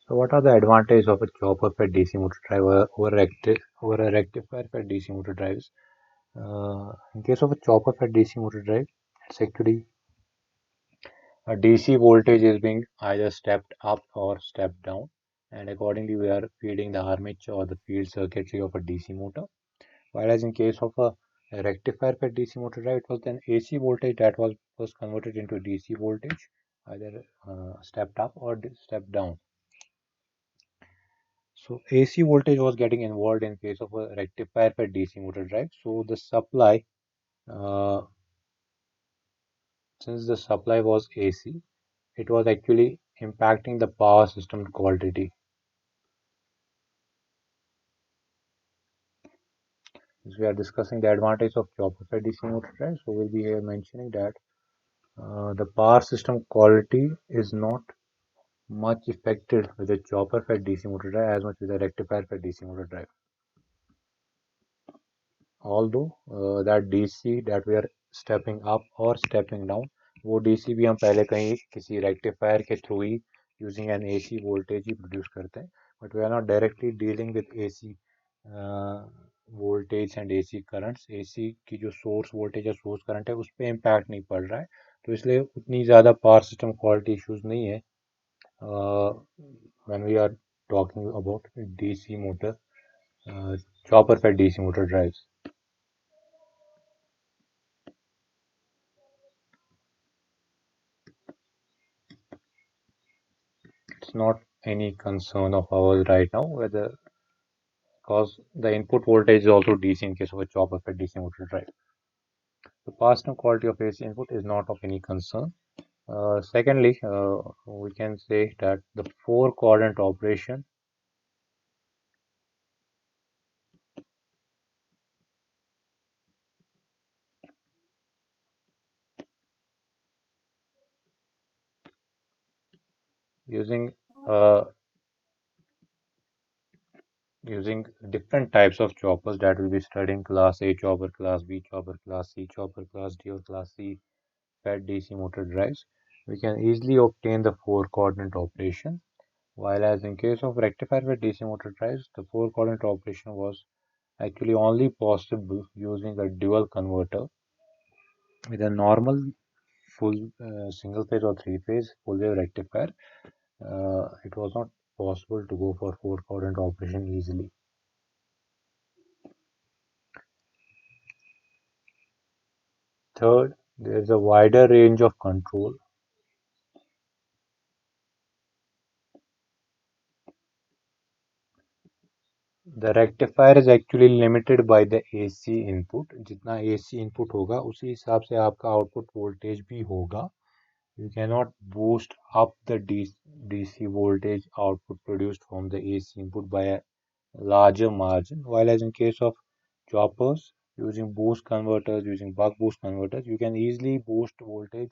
So what are the advantages of a chopper fed DC motor drive over a rectifier fed DC motor drives? In case of a chopper fed DC motor drive, it's actually a DC voltage is being either stepped up or stepped down, and accordingly we are feeding the armature or the field circuitry of a DC motor. Whereas in case of a rectifier fed DC motor drive, it was then AC voltage that was converted into DC voltage, either stepped up or stepped down. So AC voltage was getting involved in case of a rectifier fed DC motor drive. So the supply, uh, since the supply was AC, it was actually impacting the power system quality. Since we are discussing the advantage of chopper fed DC motor drive, so we'll be here mentioning that the power system quality is not much affected with a chopper fed DC motor drive as much with a rectifier fed DC motor drive. Although that DC that we are stepping up or stepping down, वो DC भी हम पहले कहीं किसी rectifier के through he using an AC voltage he produce करते हैं, but we are not directly dealing with AC voltage and AC currents. AC की जो source voltage या source current है उस पर impact नहीं पड़ रहा है, तो इसलिए उतनी ज़्यादा power system quality issues नहीं है when we are talking about DC motor, chopper fed DC motor drives. It's not any concern of ours right now whether because the input voltage is also DC in case of a chopper fed DC motor drive. The personal quality of AC input is not of any concern. Secondly, we can say that the four quadrant operation using uh, using different types of choppers that will be studying class A chopper, class B chopper, class C chopper, class D or class C fed DC motor drives, we can easily obtain the four quadrant operation. While as in case of rectifier with DC motor drives, the four quadrant operation was actually only possible using a dual converter with a normal full single phase or three phase full wave rectifier. It was not possible to go for four quadrant operation easily. Third, there is a wider range of control. The rectifier is actually limited by the AC input. जितना AC input होगा उसी हिसाब से आपका output voltage भी होगा. You cannot boost up the DC voltage output produced from the AC input by a larger margin. While as in case of choppers, using boost converters, using buck boost converters, you can easily boost voltage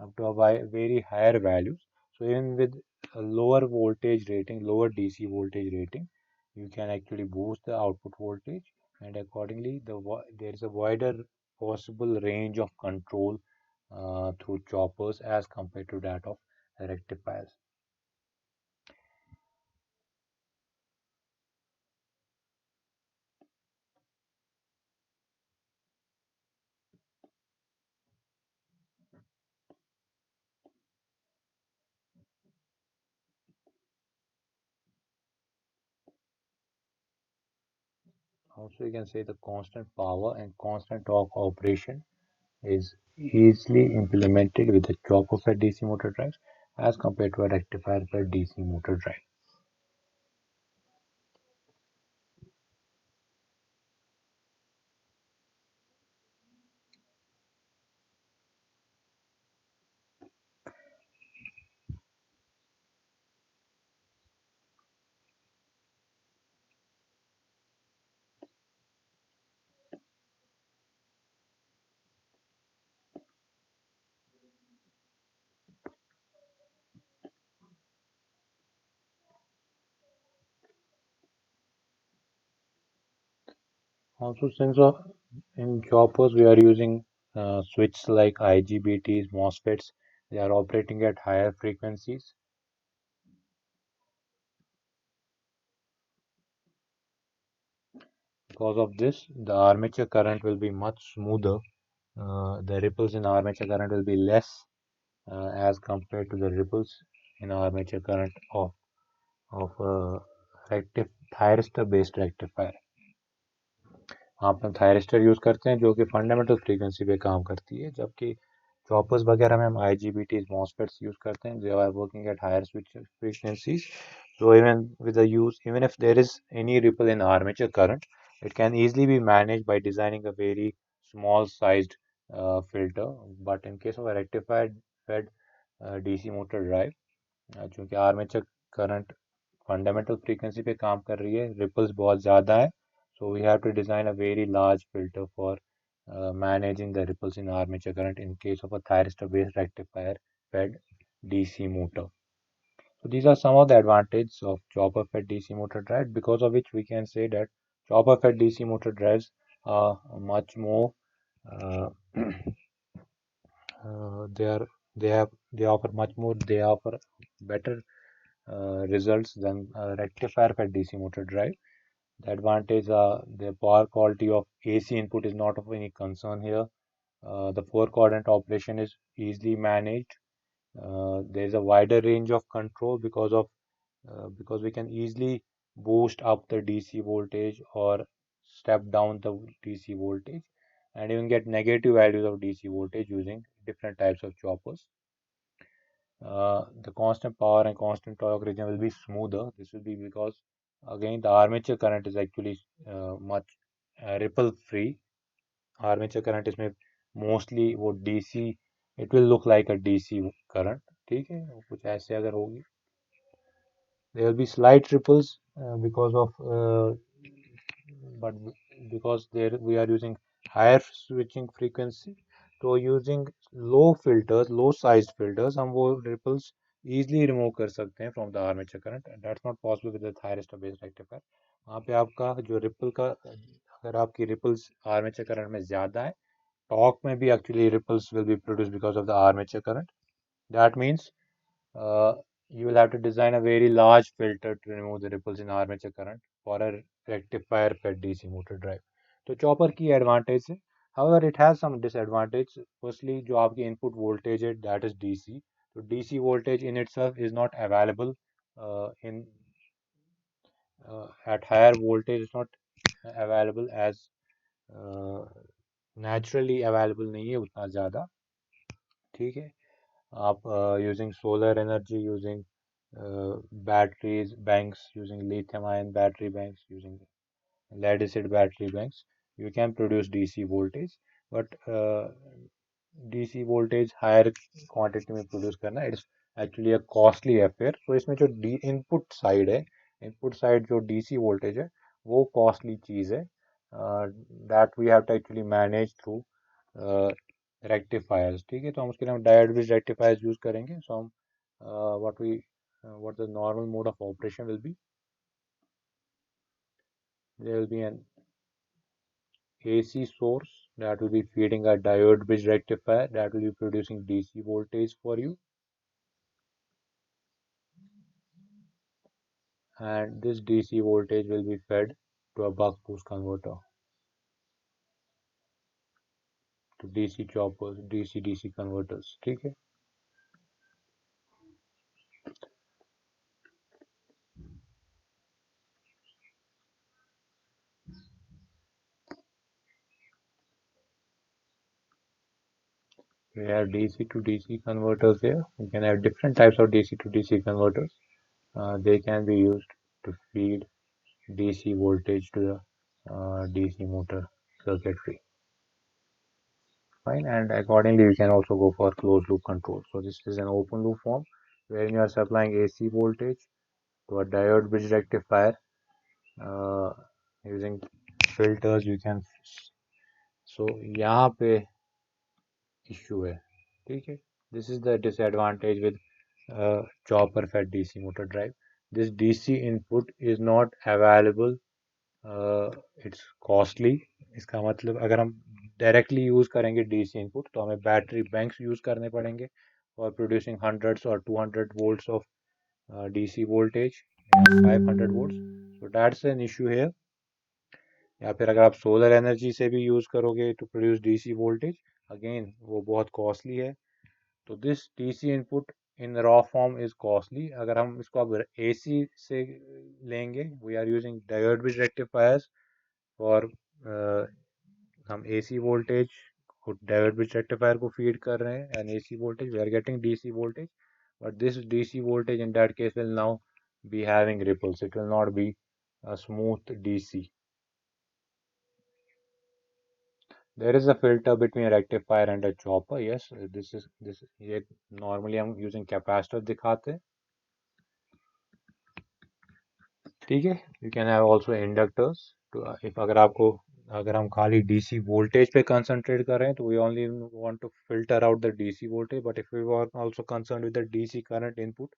up to a very higher values. So even with a lower voltage rating, lower DC voltage rating, you can actually boost the output voltage, and accordingly there is a wider possible range of control through choppers as compared to that of rectifiers. Also, you can say the constant power and constant torque operation is easily implemented with a chopper fed DC motor drives as compared to a rectifier fed DC motor drive. Also, since in choppers we are using switches like IGBTs, MOSFETs, they are operating at higher frequencies. because of this, the armature current will be much smoother. The ripples in armature current will be less as compared to the ripples in armature current of thyristor based rectifier. आप हम thyristor use करते हैं जो कि fundamental frequency पे काम करती है, जबकि चॉपर्स वगैरह में हम IGBTs MOSFETs यूज़ करते हैं, they are working at higher switch frequencies. So even if there is any ripple in armature current, it can easily be managed by designing a very small sized filter. But in case of a rectified fed DC motor drive, चूँकि armature current fundamental frequency पे काम कर रही है, ripples बहुत ज़्यादा है, so we have to design a very large filter for managing the ripples in armature current in case of a thyristor based rectifier fed DC motor. So these are some of the advantages of chopper fed DC motor drive, because of which we can say that chopper fed DC motor drives are much more uh, they offer much more, they offer better results than rectifier fed DC motor drive. The advantage the power quality of AC input is not of any concern here. The four quadrant operation is easily managed. There is a wider range of control because we can easily boost up the DC voltage or step down the DC voltage, and even get negative values of DC voltage using different types of choppers. The constant power and constant torque region will be smoother. This will be because again the armature current is actually much ripple free. Armature current इसमें mostly वो DC, it will look like a DC current. ठीक है, कुछ ऐसे अगर होगी, there will be slight ripples but because there we are using higher switching frequency, तो using low sized filters, हम वो ripples easily remove कर सकते हैं from the armature current. That's not possible with the thyristor based rectifier. वहाँ पे आपका जो ripple का, अगर आपकी ripples armature current में ज़्यादा है, torque में भी actually ripples will be produced because of the armature current. That means uh, you will have to design a very large filter to remove the ripples in armature current for a rectifier fed DC motor drive. तो chopper की advantage है, however it has some disadvantage. Firstly, जो आपकी input voltage है, that is DC, so DC voltage in itself is not available in at higher voltage, it's not available as naturally available नहीं है उतना ज़्यादा. ठीक है, आप using solar energy, using batteries banks, using lithium ion battery banks, using lead acid battery banks, you can produce DC voltage, but DC voltage higher quantity में produce करना, it's actually a costly affair. So इसमें जो input side है, input side जो DC voltage है, वो costly चीज़ है, that we have to actually manage through rectifiers. ठीक है, तो हम उसके लिए diode bridge rectifiers use करेंगे. So हम what the normal mode of operation will be, there will be an AC source that will be feeding a diode bridge rectifier that will be producing DC voltage for you, and this DC voltage will be fed to a buck boost converter, to DC choppers, DC converters. ठीक है, we have DC to DC converters here. We can have different types of DC to DC converters. They can be used to feed DC voltage to the DC motor circuitry. Fine, and accordingly we can also go for closed loop control. So this is an open loop form wherein you are supplying AC voltage to a diode bridge rectifier using filters. You can, so यहाँ पे issue है, ठीक है. This is the disadvantage with chopper fed DC motor drive. This DC input is not available. It's costly. इसका मतलब अगर हम directly use करेंगे DC इनपुट तो हमें बैटरी बैंक्स यूज़ करने पड़ेंगे फॉर प्रोड्यूसिंग हंड्रेड्स और 200 volts of DC voltage, 500 volts. So that's an issue here. या फिर अगर आप सोलर एनर्जी से भी यूज़ करोगे to produce DC voltage, again वो बहुत कॉस्टली है। तो this DC input in raw form is costly. अगर हम इसको अब एसी से लेंगे, we are using diode bridge rectifiers for, हम एसी वोल्टेज को डायोड ब्रिज रेक्टिफायर को फीड कर रहे हैं and AC voltage we are getting DC voltage, but this DC voltage in that case will now be having ripples. It will not be a smooth DC. There is a filter between a rectifier and a chopper. Yes, this ये normally हम using capacitor दिखाते हैं, ठीक है। You can have also inductors to, if अगर हम खाली DC voltage पे कंसंट्रेट कर रहे हैं तो we only want to filter out the DC voltage, but if we are also concerned with the DC current input,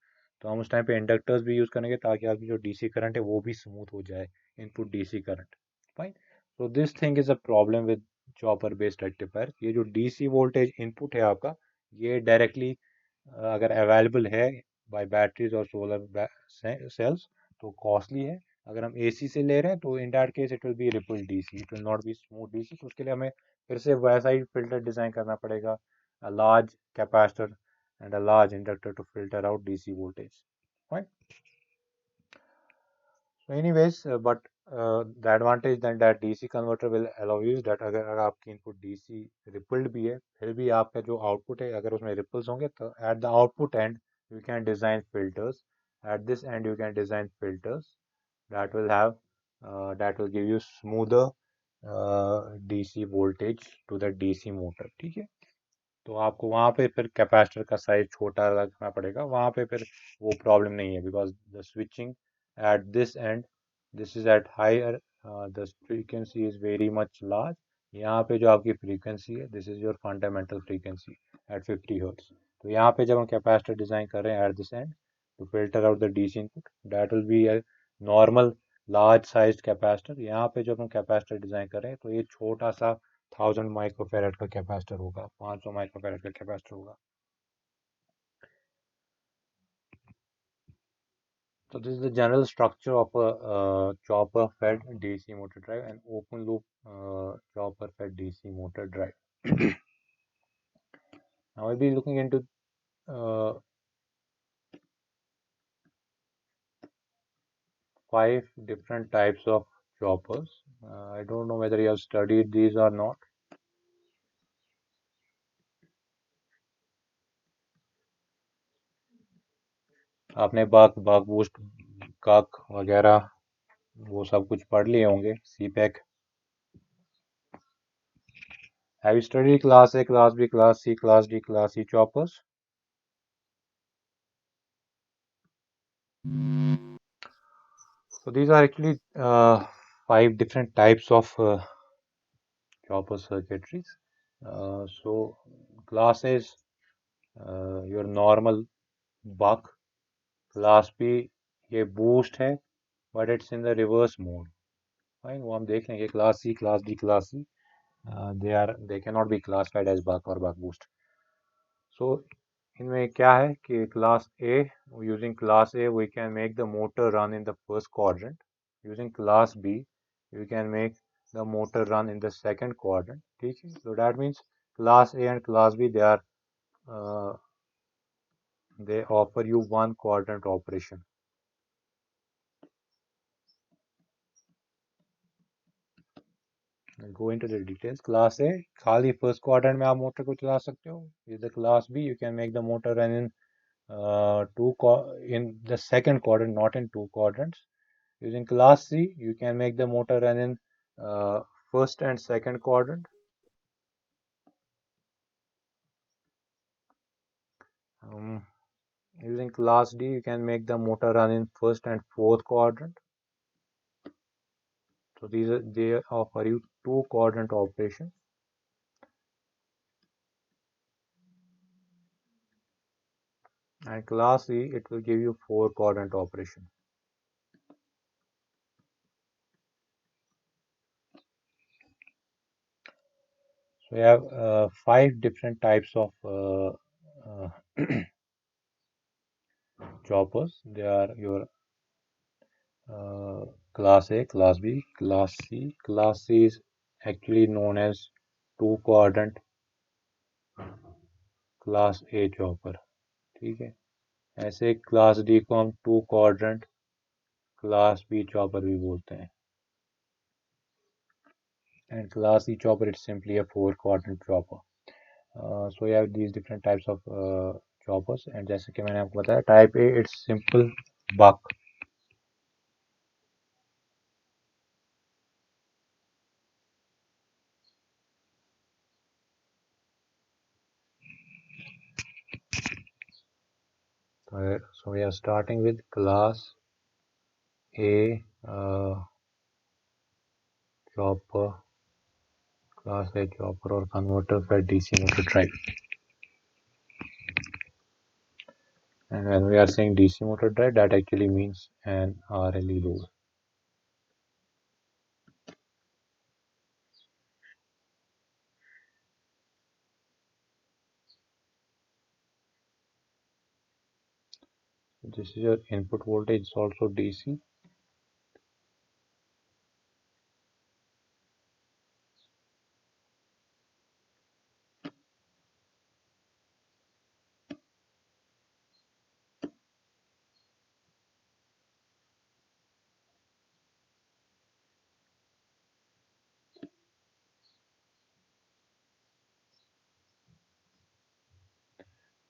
तो हम उस टाइम पे इंडक्टर्स भी यूज करेंगे ताकि आपकी जो डीसी करंट है वो भी स्मूथ हो जाए, input DC current. Fine. So this thing is a problem with chopper based rectifier. ये जो डीसी वोल्टेज इनपुट है आपका, ये डायरेक्टली अगर अवेलेबल है बाय बैटरीज और सोलर सेल्स तो कॉस्टली है। अगर हम एसी से ले रहे हैं तो in that case it will be ripple DC, it will not be smooth DC. तो उसके लिए हमें फिर से वैसा ही फिल्टर डिजाइन करना पड़ेगा, a large capacitor and a large inductor to filter out DC voltage. Right? So anyways, but the advantage that DC converter will allow you is that अगर आपकी input DC rippled भी है, फिर भी आपका जो output है अगर उसमें ripples होंगे तो at the output end you can design filters. At this end you can design filters that will have that will give you smoother DC voltage to the DC motor, ठीक है। तो आपको वहाँ पे फिर कैपेसिटर का साइज छोटा रखना पड़ेगा, वहाँ पे फिर वो प्रॉब्लम नहीं है, because the switching at this end, this is at higher, the frequency is very much large. यहाँ पे जो आपकी फ्रीक्वेंसी है, this is your fundamental frequency at 50 hertz. तो यहाँ पे जब हम कैपेसिटर डिजाइन कर रहे हैं at this end to filter out the DC input, that will be a normal large size capacitor. यहाँ पे जब हम कैपेसिटर डिजाइन कर रहे हैं तो ये छोटा सा 1000 माइक्रोफेरेड का कैपेसिटर होगा, 500 माइक्रोफेरेड का कैपेसिटर होगा। So this is the general structure of a chopper fed DC motor drive and open loop chopper fed DC motor drive. Now I'll be looking into uh, 5 different types of choppers. I don't know whether you have studied these or not. आपने बाक boost काक वगैरह वो सब कुछ पढ़ लिए होंगे, CPEC. Have you studied class A, class B, class C, class D, class E choppers? So these are actually 5 different types of chopper circuitries. So class A is your normal buck. Class B ये boost है, but it's in the reverse mode. Fine, वो हम देख लेंगे। Class C, Class D, Class C, they cannot be classified as buck or buck boost. So इनमें क्या है कि class A, using class A we can make the motor run in the first quadrant. Using class B you can make the motor run in the second quadrant, ठीक है। So that means class A and class B uh, they offer you one quadrant operation. I'll go into the details. Class A खाली first quadrant में आप motor को चला सकते हो. With the class B you can make the motor run in in the second quadrant, not in 2 quadrants. Using class C you can make the motor run in first and second quadrant. Using class D you can make the motor run in first and fourth quadrant. So they offer you 2 quadrant operation. And class E it will give you 4 quadrant operation. So we have 5 different types of choppers. They are your class A, class B, class C. Class C is actually known as two quadrant class A chopper, ठीक है। ऐसे class D को हम two quadrant class B chopper भी बोलते हैं। And class C chopper it's simply a four quadrant chopper. So you have these different types of choppers. And जैसे कि मैंने आपको बताया, type A it's simple buck. So we are starting with class A chopper, class A chopper or converter for DC motor drive. And when we are saying DC motor drive, that actually means an RLE load. This is your input voltage, is also DC.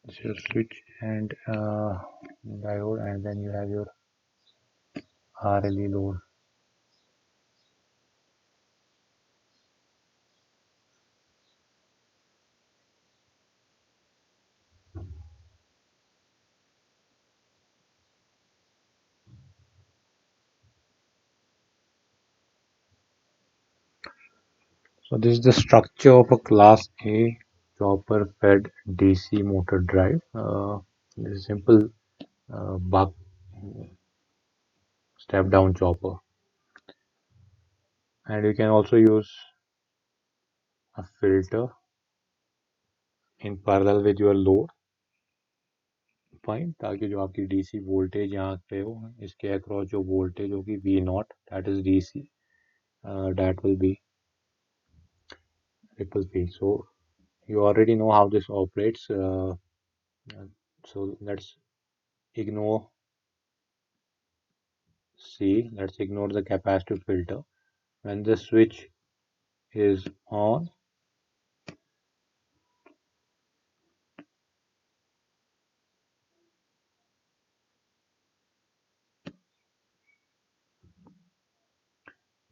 This is your switch and diode, and then you have your RLE load. So this is the structure of a class A chopper fed DC motor drive. This is simple buck step down chopper, and you can also use a filter in parallel with your load, fine, ताकि जो आपकी DC voltage यहाँ पे हो, इसके across जो voltage होगी V naught, that is DC, that will be ripple P. So you already know how this operates. So let's ignore C. Let's ignore the capacitive filter. When the switch is on,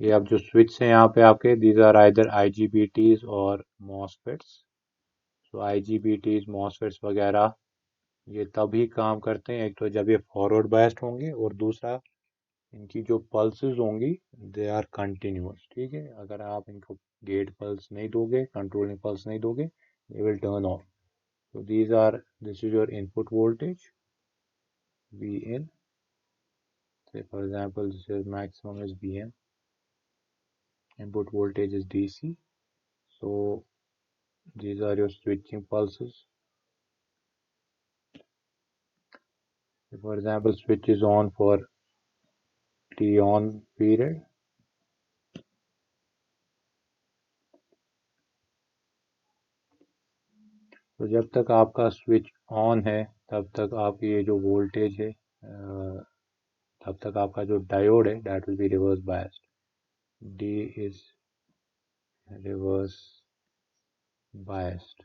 ये अब जो switch है यहाँ पे आपके, these are either IGBTs और MOSFETs. So IGBTs, MOSFETs वगैरह ये तभी काम करते हैं, एक तो जब ये फॉरवर्ड बायस्ड होंगे, और दूसरा इनकी जो पल्सेस होंगी दे आर कंटिन्यूअस, ठीक है। अगर आप इनको गेट पल्स नहीं दोगे, कंट्रोलिंग पल्स नहीं दोगे, they will turn off. So this is your input voltage Vin. Say for example, this is maximum is Vm. Input voltage is DC. So these are your switching pulses. If for example switch is on for T on period, तो जब तक आपका switch on है तब तक आप ये जो वोल्टेज है, तब तक आपका जो डायोड है that will be reverse biased. D is reverse biased.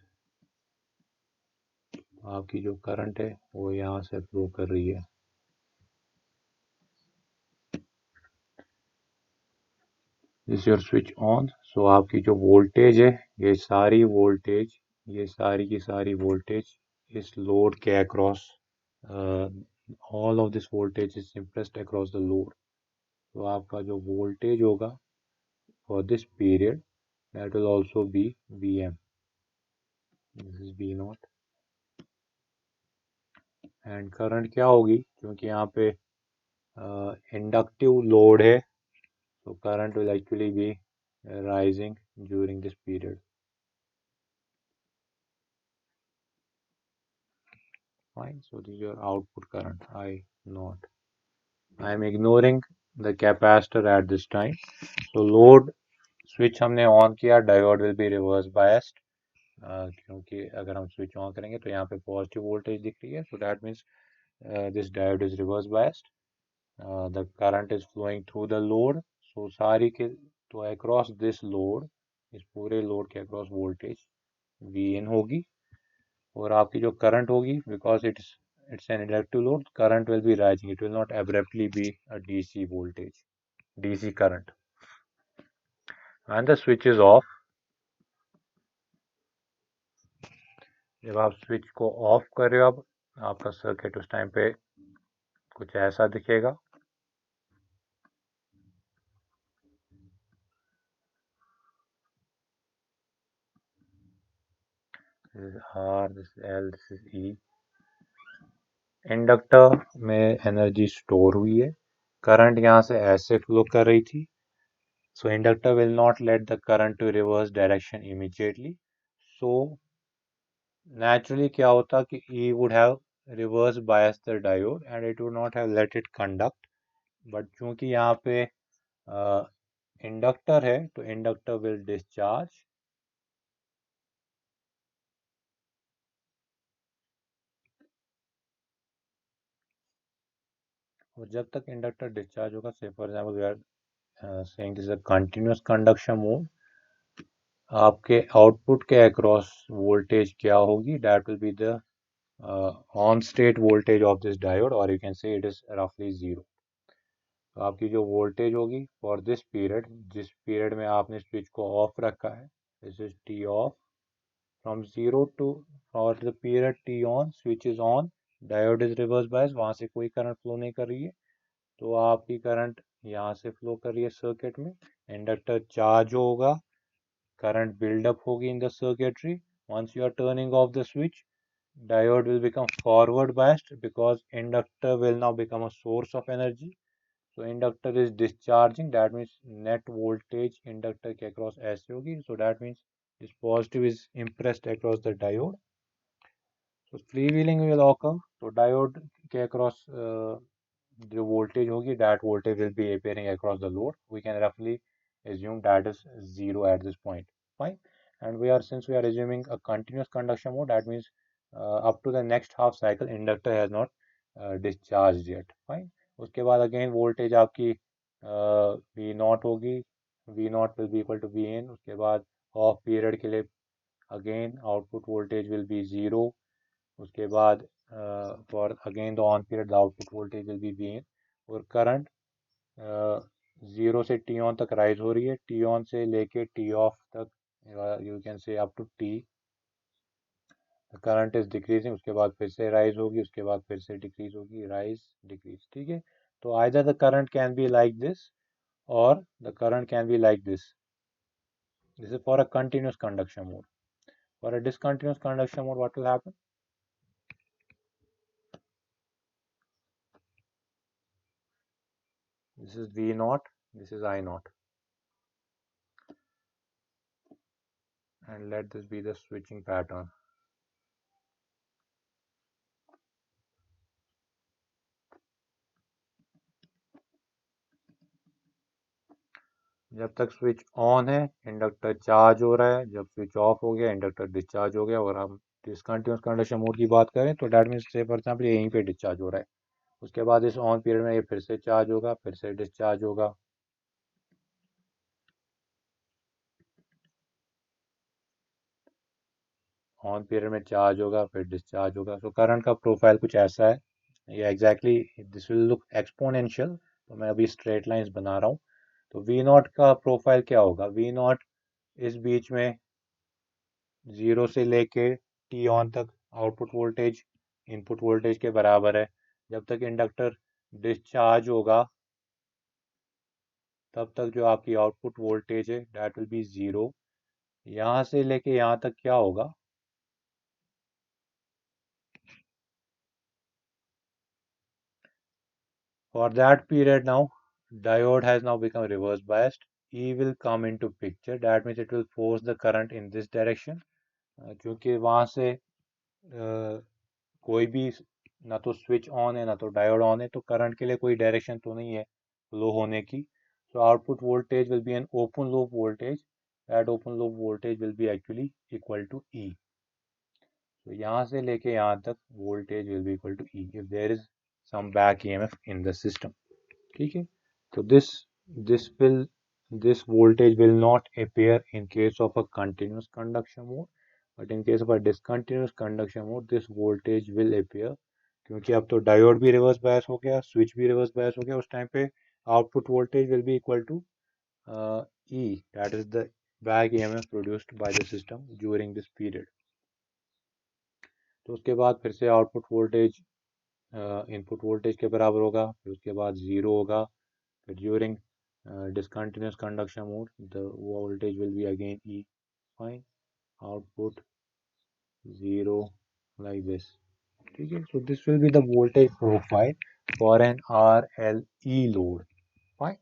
आपकी जो करंट है वो यहाँ से फ्लो कर रही है. This is your switch on. So आपकी जो वोल्टेज है, ये सारी वोल्टेज, ये सारी की सारी वोल्टेज इस लोड के across, all of this voltage is impressed across the load. तो आपका जो वोल्टेज होगा for this period, that will also be Vm. This is V naught. And current क्या होगी, क्योंकि यहाँ पे इंडक्टिव लोड है, so current will actually be rising during this period. Fine. So this is your output current I naught. I am ignoring the capacitor at this time. So load switch हमने on किया, diode will be reverse biased, क्योंकि अगर हम switch on करेंगे तो यहाँ पे positive voltage दिख रही है, so that means this diode is reverse biased. The current is flowing through the load, so सारी के तो across this load, इस पूरे load के across voltage Vin होगी, और आपकी जो current होगी, because it's an inductive load, current will be rising, it will not abruptly be a DC voltage, DC current. And the switch is off. जब आप स्विच को ऑफ कर रहे हो, अब आपका सर्किट उस टाइम पे कुछ ऐसा दिखेगा. This is R, this is L, this is E. Inductor में एनर्जी स्टोर हुई है, करंट यहाँ से ऐसे फ्लो कर रही थी, so inductor will not let the current to reverse direction immediately. So naturally क्या होता कि E would have reverse biased the diode and it would not have let it conduct, but चूंकि यहाँ पे इंडक्टर है तो इंडक्टर will discharge, और जब तक इंडक्टर डिस्चार्ज होगा, say for example we are saying this is a continuous conduction mode, आपके आउटपुट के अक्रॉस वोल्टेज क्या होगी, that will be the on state voltage of this diode, और you can say it is रफली 0. तो आपकी जो वोल्टेज होगी फॉर दिस पीरियड, जिस पीरियड में आपने स्विच को ऑफ रखा है, this is T off, from 0 to, for the period T on, switch is on, diode is reverse bias, वहां से कोई करंट फ्लो नहीं कर रही है, तो आपकी करंट यहाँ से फ्लो कर रही है सर्किट में, इंडक्टर चार्ज होगा, करंट बिल्डअप होगी in the circuitry. once you are turning off the switch, diode will become forward biased because inductor will now become a source of energy. So inductor is discharging, that means net voltage inductor के across ऐसे होगी, so that means this positive is impressed across the diode. So freewheeling will occur, तो diode के across जो voltage होगी, that voltage will be appearing across the load. We can roughly assume that is 0 at this point. Fine. And since we are assuming a continuous conduction mode, that means up to the next half cycle, inductor has not discharged yet. Fine. उसके बाद again voltage आपकी V naught होगी, V naught will be equal to Vn. उसके बाद off period के लिए again output voltage will be 0. उसके बाद for again the on period the output voltage will be Vn, और करंट 0 से टी ऑन तक राइज हो रही है, टी ऑन से लेके टी ऑफ तक, you can say up to T current is decreasing, उसके बाद फिर से राइज होगी, उसके बाद फिर से डिक्रीज होगी, राइज डिक्रीज. ठीक है, तो either the current can be like this और the current can be like this. This is for a continuous conduction mode. For a discontinuous conduction mode what will happen, this is V naught, this is I naught, and let this be the switching pattern. जब तक switch on है inductor charge हो रहा है, जब switch off हो गया inductor discharge हो गया, और हम डिसकंटिन्यूस कंडक्शन मोड की बात करें तो डैट मीन्स से फॉर एग्जाम्पल यहीं पे डिस्चार्ज हो रहा है, उसके बाद इस ऑन पीरियड में ये फिर से चार्ज होगा, फिर से डिस्चार्ज होगा, ऑन पीरियड में चार्ज होगा, फिर डिस्चार्ज होगा. तो करंट का प्रोफाइल कुछ ऐसा है, ये exactly this will look exponential, तो मैं अभी स्ट्रेट लाइंस बना रहा हूँ. तो वी नॉट का प्रोफाइल क्या होगा, वी नॉट इस बीच में 0 से लेके टी ऑन तक आउटपुट वोल्टेज इनपुट वोल्टेज के बराबर है. जब तक इंडक्टर डिस्चार्ज होगा तब तक जो आपकी आउटपुट वोल्टेज है दैट विल बी 0. यहाँ से लेके यहाँ तक क्या होगा, for that period now diode has now become reverse biased. E will come into picture, that means it will force the current in this direction. क्योंकि वहाँ से कोई भी ना तो स्विच ऑन है ना तो डायोड ऑन है, तो करंट के लिए कोई डायरेक्शन तो नहीं है, फ्लो होने की. So output voltage will be an open loop voltage. That open loop voltage will be actually equal to E. So यहाँ से लेके यहाँ तक voltage will be equal to E if there is some back EMF in the system. ठीक है. So this will this voltage will not appear in case of a continuous conduction mode, but in case of a discontinuous conduction mode this voltage will appear. क्योंकि अब तो diode भी reverse bias हो गया, switch भी reverse bias हो गया, उस टाइम पे output voltage will be equal to E, that is the back EMF produced by the system during this period. तो उसके बाद फिर से आउटपुट वोल्टेज इनपुट वोल्टेज के बराबर होगा, फिर उसके बाद ज़ीरो होगा, फिर during discontinuous conduction mode the voltage will be again E. Fine. Output 0 like this. ठीक है. So this will be the voltage profile for an RLE load. Fine.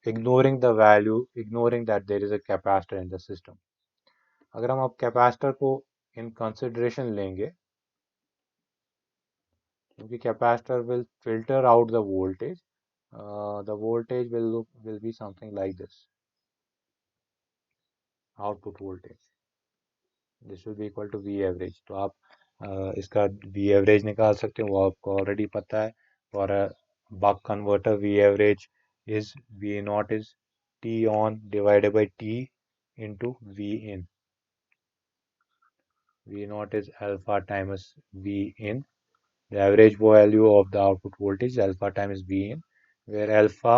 Ignoring the value, ignoring that there is a capacitor in the system. अगर हम अब capacitor को इन consideration लेंगे, क्योंकि capacitor will filter out the voltage, the voltage will be something like this. Output voltage this will be equal to V average. तो आप इसका V average निकाल सकते हो, वो आपको ऑलरेडी पता है. For a buck converter V average is V naught is T on divided by T into V in. V naught is alpha times V in. The average value of the output voltage alpha times V in, where alpha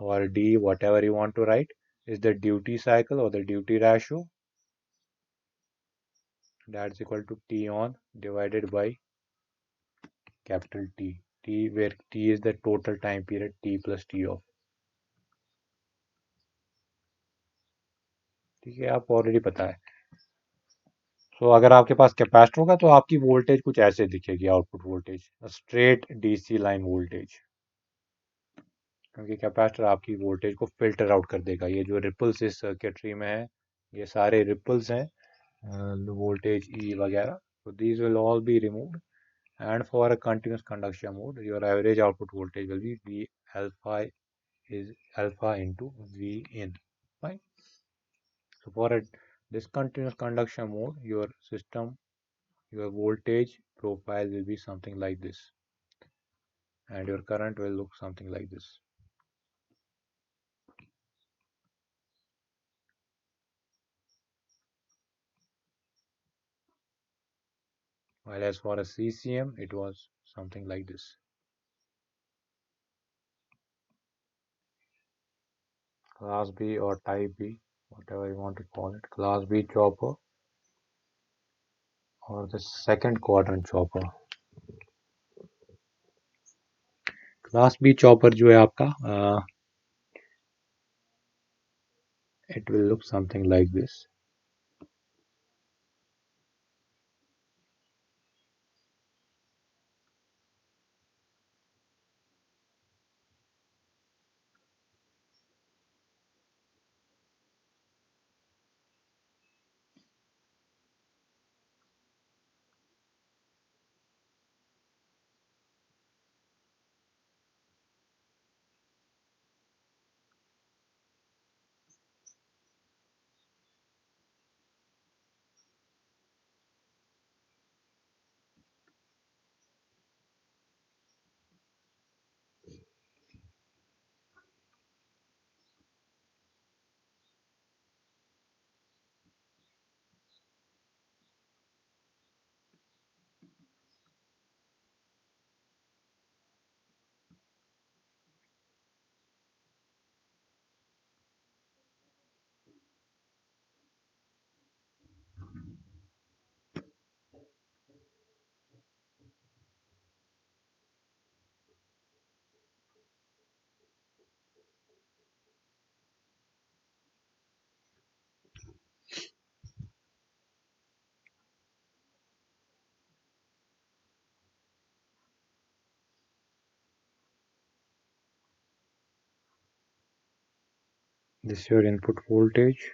or D, whatever you want to write, is the duty cycle or the duty ratio. That's equal to T on divided by capital T. T where T is the total time period, T plus T off. ठीक है, आपको already पता है. तो अगर आपके पास capacitor होगा तो आपकी वोल्टेज कुछ ऐसे दिखेगी, output voltage straight DC line voltage, क्योंकि कैपेसिटर आपकी वोल्टेज को फिल्टर आउट कर देगा. ये जो रिपल्स इस सर्किटरी में है, ये सारे रिपल्स हैं, वोल्टेज ई वगैरह. so these will all be removed, and for a continuous conduction mode your average output voltage will be V alpha is alpha into V in. Fine. So for a discontinuous conduction mode your system, your voltage profile will be something like this, and your current will look something like this. While as for a CCM it was something like this. Class B or type B, whatever you want to call it, class B chopper or the second quadrant chopper. Class B chopper जो है आपका, it will look something like this. This is your input voltage.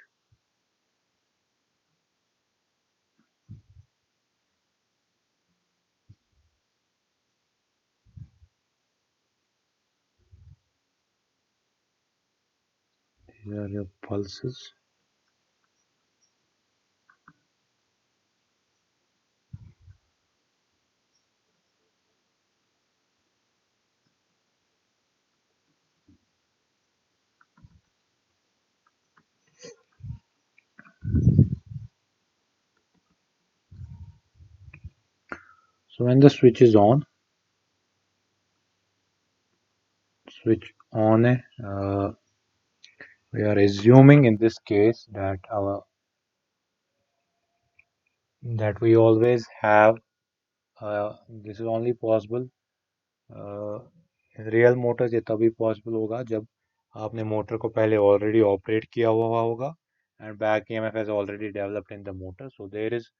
These are your pulses. So when the switch is on, switch on है, we are assuming in this case that we always have, this is only possible real motor ये तभी possible होगा जब आपने motor को पहले already operate किया हुआ होगा and back EMF has already developed in the motor, so there is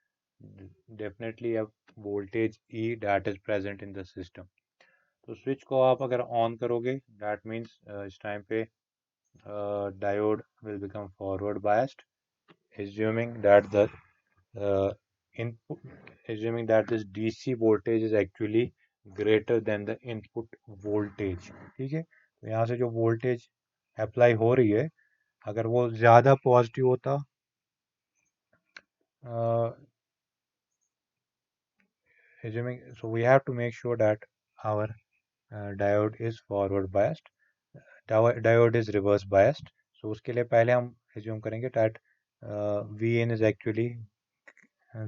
definitely a voltage E that is present in the system. तो स्विच को आप अगर ऑन करोगे दैट मीन्स इस टाइम पे diode will become forward biased, assuming that the input, assuming that this DC voltage is actually greater than the input voltage। ठीक है, तो यहाँ से जो वोल्टेज अप्लाई हो रही है अगर वो ज़्यादा पॉजिटिव होता, assuming, so we have to make sure that our diode is forward biased, diode is reverse biased। so उसके लिए पहले हम assume करेंगे that Vn is actually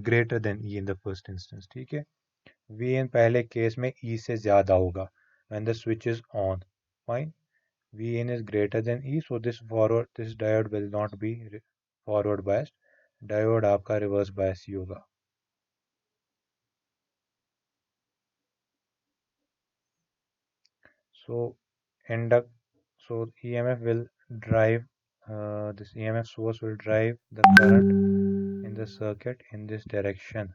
greater than E in the first instance। ठीक है, Vn पहले case में E से ज़्यादा होगा when the switch is on, fine। Vn is greater than E, so this diode will not be forward biased, diode आपका reverse bias ही होगा। So induct, so EMF will drive, this EMF source will drive the current in the circuit in this direction।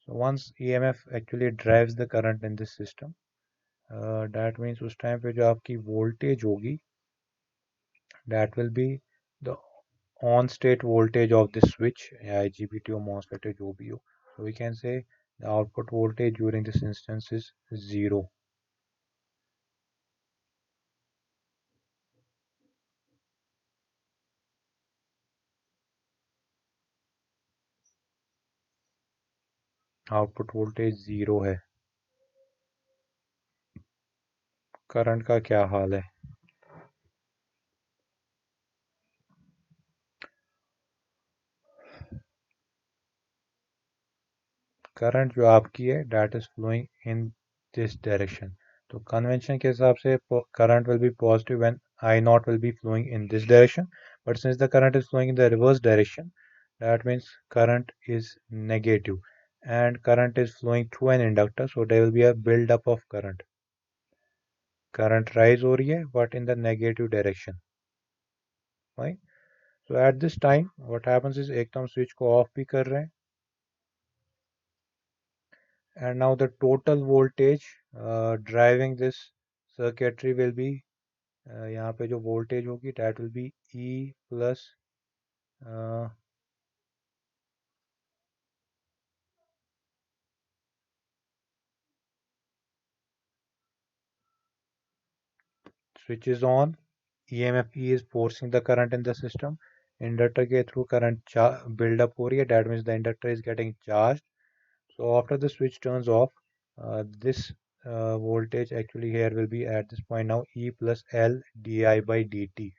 So once EMF actually drives the current in this system, that means उस time पे जो आपकी voltage होगी that will be the on state voltage of this switch या IGBT or MOSFET है जो भी हो। So we can say the output voltage during this instance is 0। Output voltage 0 है। करंट का क्या हाल है? करंट जो आपकी है that is flowing in this direction। तो कन्वेंशन के हिसाब से current will be positive when I naught will be flowing in this direction, but since the current is flowing in the reverse direction, that means current is negative and current is flowing through an inductor, so there will be a build up of current। current rise हो रही है but in the negative direction, right? So at this time what happens is एक तो हम switch को off भी कर रहे हैं and now the total voltage driving this circuitry will be, यहाँ पे जो voltage होगी that will be E plus switch is on, EMF E is forcing the current in the system, inductor के through current build up हो रही है, that means the inductor is getting charged। So after the switch turns off, this voltage actually here will be at this point now E plus L di by dt।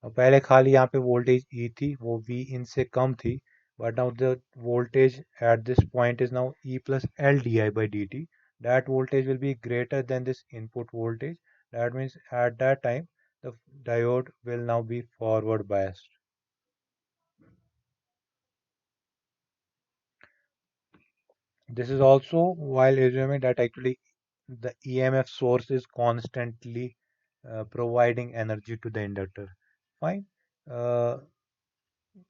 पहले खाली यहाँ पे voltage E थी वो V in से कम थी, but now the voltage at this point is now E plus L di by dt। that voltage will be greater than this input voltage, that means at that time the diode will now be forward biased। This is also while assuming that actually the EMF source is constantly providing energy to the inductor, fine। uh,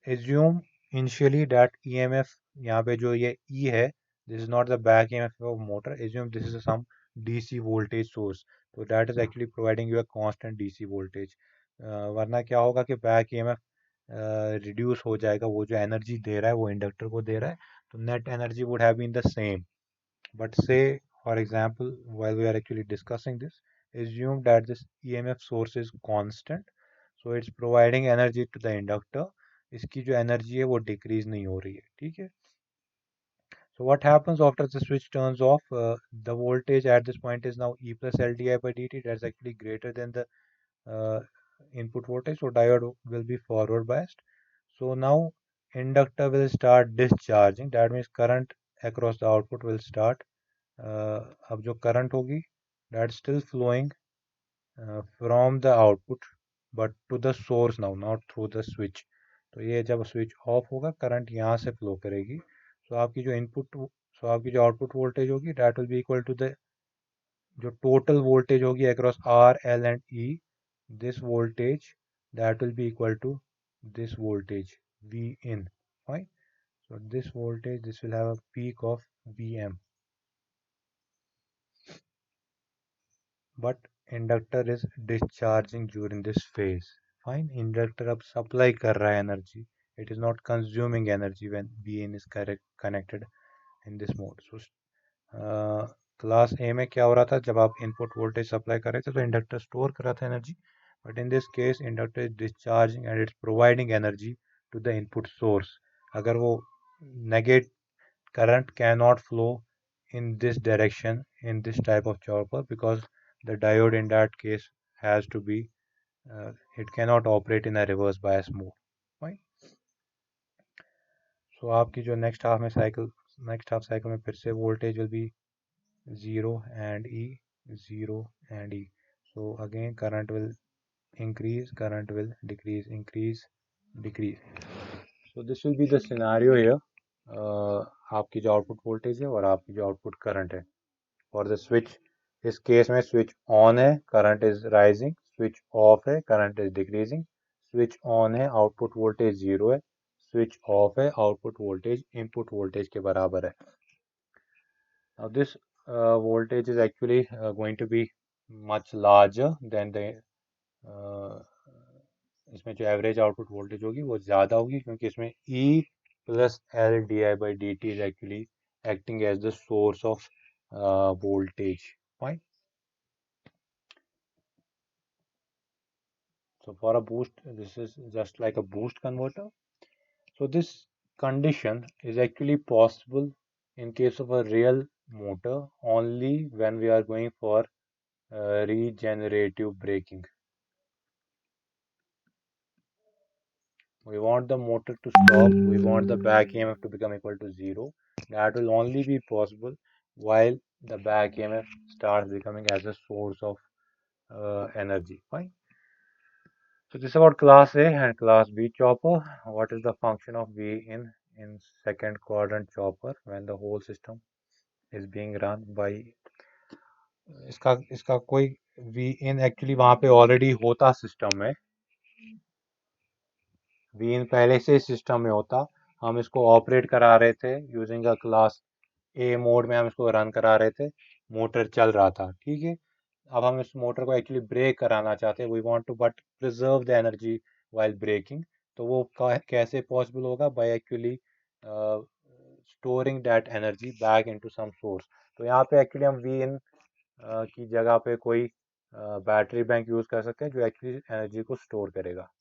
assume initially that EMF यहाँ पे जो ये E है this is not the back EMF of motor, assume this is some DC voltage source, so that is actually providing you a constant DC voltage। वरना क्या होगा कि back EMF reduce हो जाएगा, वो जो एनर्जी दे रहा है वो इंडक्टर को दे रहा है, तो net energy would have been the same, but say For example, while we are actually discussing this, assume that this EMF source is constant, so it's providing energy to the inductor. इसकी जो energy है वो decrease नहीं हो रही है, ठीक है? So what happens after the switch turns off? The voltage at this point is now E plus L di by dt. That's actually greater than the uh, input voltage. So diode will be forward biased. So now inductor will start discharging. That means current across the output will start. अब जो current होगी, that's still flowing from the output, but to the source now, not through the switch. तो ये जब switch off होगा current यहाँ से flow करेगी. सो आपकी जो इनपुट सो आपकी जो आउटपुट वोल्टेज होगी that will be equal to the जो टोटल वोल्टेज होगी across R L and E. This voltage that will be equal to this voltage V in, right? So this voltage, this will have a peak of Vm, but inductor is discharging during this phase. Fine, inductor अब supply कर रहा है energy. It is not consuming energy when Vn is connected in this mode. So class ए में क्या हो रहा था, जब आप इनपुट वोल्टेज सप्लाई कर रहे थे तो इंडक्टर स्टोर कर रहा था energy, but in this case inductor is discharging and it's providing energy to the input source. अगर वो negate current cannot flow in this direction in this type of chopper because the diode in that case has to be it cannot operate in a reverse bias mode, right? So आपकी जो next half cycle में फिर से voltage will be 0 and E, 0 and E. So again current will increase, current will decrease, increase, decrease. So this will be the scenario here. आपकी जो output voltage है और आपकी जो आउटपुट करंट है. और द स्विच, इस केस में स्विच ऑन है, current is rising, switch off है, current is decreasing. Switch on है, आउटपुट वोल्टेज 0 है. स्विच ऑफ है, आउटपुट वोल्टेज इनपुट वोल्टेज के बराबर है. Now this voltage is actually going to be much larger than the इसमें जो एवरेज आउटपुट वोल्टेज होगी वो ज़्यादा होगी क्योंकि इसमें E plus L di by dt is actually acting as the source of voltage. Fine. So for a boost, this is just like a boost converter. So this condition is actually possible in case of a real motor only when we are going for regenerative braking. We want the motor to stop, we want the back EMF to become equal to 0. That will only be possible while the back EMF starts becoming as a source of energy. Fine. So this is about class A and class B chopper. What is the function of V in second quadrant chopper when the whole system is being run by इसका कोई V in actually वहां पे already होता system में. V in पहले से system में होता, हम इसको ऑपरेट करा रहे थे using a class A mode में, हम इसको रन करा रहे थे, मोटर चल रहा था, ठीक है. अब हम इस मोटर को एक्चुअली ब्रेक कराना चाहते हैं, we want to but preserve the energy while braking. तो वो कैसे पॉसिबल होगा, by actually storing that energy back into some source. तो यहाँ पे एक्चुअली हम वी इन की जगह पे कोई बैटरी बैंक यूज कर सकते हैं जो एक्चुअली एनर्जी को स्टोर करेगा.